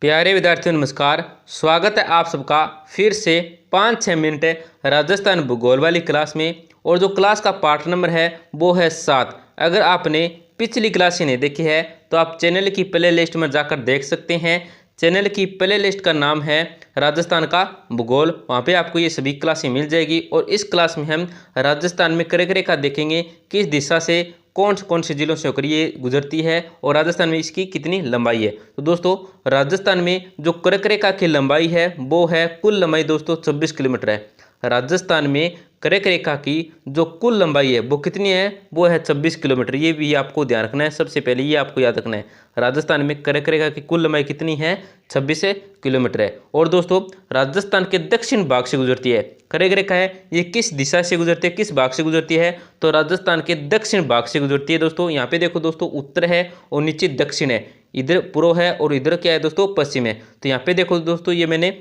प्यारे विद्यार्थियों नमस्कार। स्वागत है आप सबका फिर से 5-6 मिनट राजस्थान भूगोल वाली क्लास में। और जो क्लास का पार्ट नंबर है वो है 7। अगर आपने पिछली क्लास ही नहीं देखी है तो आप चैनल की प्ले लिस्ट में जाकर देख सकते हैं। चैनल की प्ले लिस्ट का नाम है राजस्थान का भूगोल, वहाँ पे आपको ये सभी क्लासें मिल जाएगी। और इस क्लास में हम राजस्थान में कर्क रेखा देखेंगे, किस दिशा से कौन से जिलों से होकर ये गुजरती है और राजस्थान में इसकी कितनी लंबाई है। तो दोस्तों राजस्थान में जो कर्क रेखा की लंबाई है वो है, कुल लंबाई दोस्तों 26 किलोमीटर है। राजस्थान में कर्क रेखा की जो कुल लंबाई है वो कितनी है, वो है 26 किलोमीटर। ये भी आपको ध्यान रखना है, सबसे पहले ये आपको याद रखना है। राजस्थान में कर्क रेखा की कुल लंबाई कितनी है, 26 किलोमीटर है। और दोस्तों राजस्थान के दक्षिण भाग से गुजरती है। कर्क रेखा है ये किस दिशा से गुजरती है, किस भाग से गुजरती है, तो राजस्थान के दक्षिण भाग से गुजरती है। दोस्तों यहाँ पे देखो दोस्तों, उत्तर है और नीचे दक्षिण है, इधर पूर्व है और इधर क्या है दोस्तों, पश्चिम है। तो यहाँ पे देखो दोस्तों, ये मैंने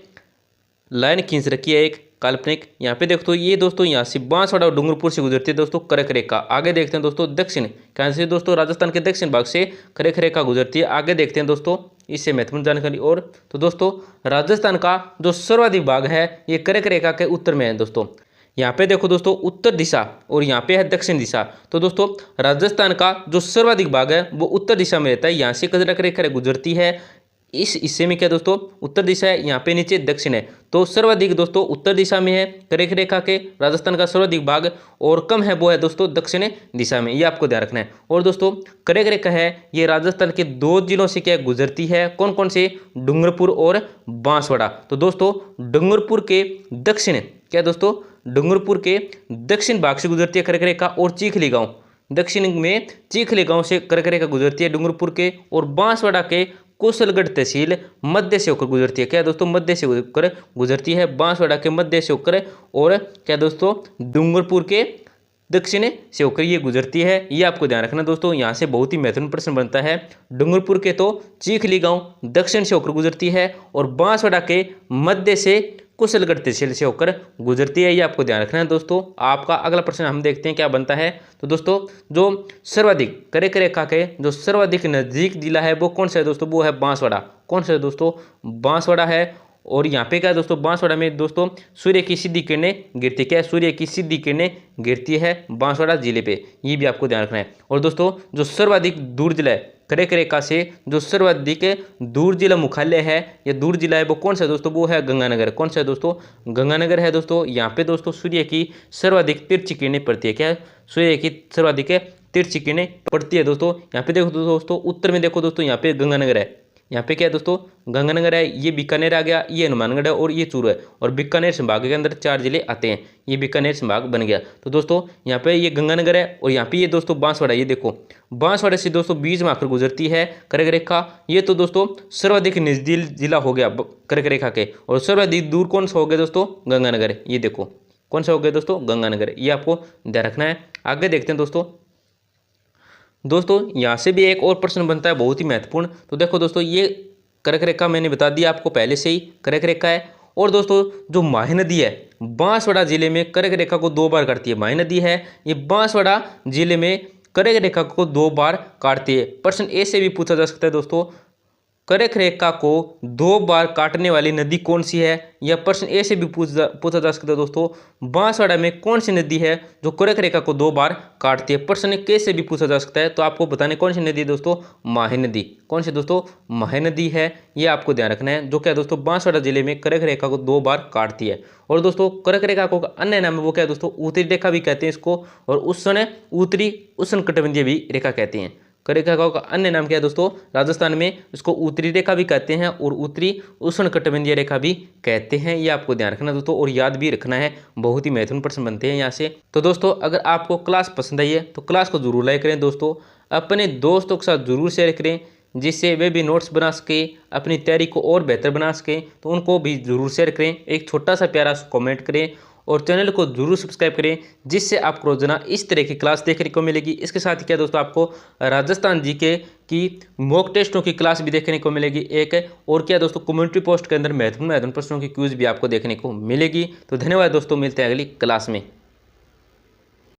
लाइन खींच रखी है एक काल्पनिक। यहाँ पे देखो तो ये दोस्तों यहाँ से बांसवाड़ा और डूंगरपुर से गुजरती है दोस्तों कर्क रेखा। आगे देखते हैं दोस्तों दक्षिण, कहाँ से दोस्तों, राजस्थान के दक्षिण भाग से कर्क रेखा गुजरती है। आगे देखते हैं दोस्तों इससे महत्वपूर्ण जानकारी। और तो दोस्तों राजस्थान का जो सर्वाधिक भाग है ये कर्क रेखा के उत्तर में है दोस्तों। यहाँ पे देखो दोस्तों उत्तर दिशा और यहाँ पे है दक्षिण दिशा। तो दोस्तों राजस्थान का जो सर्वाधिक भाग है वो उत्तर दिशा में रहता है, यहाँ से कर्क रेखा गुजरती है। इस हिस्से में क्या दोस्तों, उत्तर दिशा है, यहाँ पे नीचे दक्षिण है। तो सर्वाधिक दोस्तों उत्तर दिशा में है कर्क रेखा के राजस्थान का सर्वाधिक भाग, और कम है वो है दोस्तों दक्षिण दिशा में, ये आपको ध्यान रखना है। और दोस्तों कर्क रेखा है ये राजस्थान के 2 जिलों से क्या गुजरती है, कौन कौन से, डूंगरपुर और बांसवाड़ा। तो दोस्तों डूंगरपुर के दक्षिण, क्या दोस्तों, डूंगरपुर के दक्षिण भाग से गुजरती है कर्क रेखा। और चीखली गाँव, दक्षिण में चीखली गाँव से कर्क रेखा गुजरती है डूंगरपुर के। और बांसवाड़ा के कुशलगढ़ तहसील मध्य से होकर गुजरती है, क्या दोस्तों, मध्य से होकर गुजरती है, बांसवाड़ा के मध्य से होकर। और क्या दोस्तों डूंगरपुर के दक्षिण से होकर ये गुजरती है, ये आपको ध्यान रखना दोस्तों। यहाँ से बहुत ही महत्वपूर्ण प्रश्न बनता है। डूंगरपुर के तो चीखली गांव दक्षिण से होकर गुजरती है और बांसवाड़ा के मध्य से कुशलगढ़ तहसील से होकर गुजरती है, ये आपको ध्यान रखना है दोस्तों। आपका अगला प्रश्न हम देखते हैं क्या बनता है। तो दोस्तों जो सर्वाधिक कर्क रेखा के जो सर्वाधिक नजदीक जिला है वो कौन सा है दोस्तों, वो है बांसवाड़ा। कौन सा है दोस्तों, बांसवाड़ा है। और यहाँ पे क्या है दोस्तों, बांसवाड़ा में दोस्तों सूर्य की सीधी किरणें गिरती, क्या है, सूर्य की सीधी किरणें गिरती है बांसवाड़ा जिले पे, ये भी आपको ध्यान रखना है। और दोस्तों जो सर्वाधिक दूर जिला है कर्क रेखा से, जो सर्वाधिक दूर जिला मुख्यालय है या दूर जिला है वो कौन सा है दोस्तों, वो है गंगानगर। कौन सा है दोस्तों, गंगानगर है दोस्तों। यहाँ पे दोस्तों सूर्य की सर्वाधिक तिरछी किरणें पड़ती है, क्या है, सूर्य की सर्वाधिक तिरछी किरणें पड़ती है दोस्तों। यहाँ पे देखो दोस्तों उत्तर में देखो दोस्तों, यहाँ पे गंगानगर है, यहाँ पे क्या है दोस्तों, गंगानगर है, ये बीकानेर आ गया, ये हनुमानगढ़ है और ये चूरू है। और बीकानेर संभाग के अंदर 4 जिले आते हैं, ये बीकानेर संभाग बन गया। तो दोस्तों यहाँ पे ये गंगानगर है और यहाँ पे ये दोस्तों बांसवाड़ा, ये देखो बांसवाड़ा से दोस्तों बीच में आकर गुजरती है कर्क रेखा। ये तो दोस्तों सर्वाधिक नजदीक जिला हो गया कर्क रेखा के। और सर्वाधिक दूर कौन सा हो गया दोस्तों, गंगानगर, ये देखो कौन सा हो गया दोस्तों, गंगानगर, ये आपको ध्यान रखना है। आगे देखते हैं दोस्तों यहाँ से भी एक और प्रश्न बनता है बहुत ही महत्वपूर्ण। तो देखो दोस्तों ये कर्क रेखा मैंने बता दिया आपको पहले से ही कर्क रेखा है। और दोस्तों जो माही नदी है बांसवाड़ा जिले में कर्क रेखा को 2 बार काटती है। माही नदी है ये बांसवाड़ा जिले में कर्क रेखा को 2 बार काटती है। प्रश्न ए से भी पूछा जा सकता है दोस्तों, कर्क रेखा को 2 बार काटने वाली नदी कौन सी है। यह प्रश्न ए से भी पूछा जा सकता है दोस्तों, बांसवाड़ा में कौन सी नदी है जो कर्क रेखा को 2 बार काटती है। प्रश्न के से भी पूछा जा सकता है, तो आपको बताने कौन सी नदी है दोस्तों, माही नदी। कौन सी दोस्तों, माही नदी है, ये आपको ध्यान रखना है, जो क्या दोस्तों बांसवाड़ा जिले में कर्क रेखा को 2 बार काटती है। और दोस्तों कर्क रेखा को अन्य नाम है वो क्या है दोस्तों, उत्तरी रेखा भी कहते हैं इसको, और उत्तरी उष्णकटिबंधीय भी रेखा कहते हैं। कर्क रेखा का अन्य नाम क्या है दोस्तों, राजस्थान में इसको उत्तरी रेखा भी कहते हैं और उत्तरी उष्णकटिबंधीय रेखा भी कहते हैं, ये आपको ध्यान रखना दोस्तों और याद भी रखना है, बहुत ही महत्वपूर्ण प्रश्न बनते हैं यहाँ से। तो दोस्तों अगर आपको क्लास पसंद आई है तो क्लास को जरूर लाइक करें दोस्तों, अपने दोस्तों के साथ जरूर शेयर करें, जिससे वे भी नोट्स बना सके, अपनी तैयारी को और बेहतर बना सकें, तो उनको भी जरूर शेयर करें। एक छोटा सा प्यारा सा कमेंट करें और चैनल को जरूर सब्सक्राइब करें, जिससे आपको रोजाना इस तरह की क्लास देखने को मिलेगी। इसके साथ ही क्या दोस्तों आपको राजस्थान जीके की मॉक टेस्टों की क्लास भी देखने को मिलेगी एक, और क्या दोस्तों कम्युनिटी पोस्ट के अंदर महत्वपूर्ण प्रश्नों की क्विज भी आपको देखने को मिलेगी। तो धन्यवाद दोस्तों, मिलते हैं अगली क्लास में।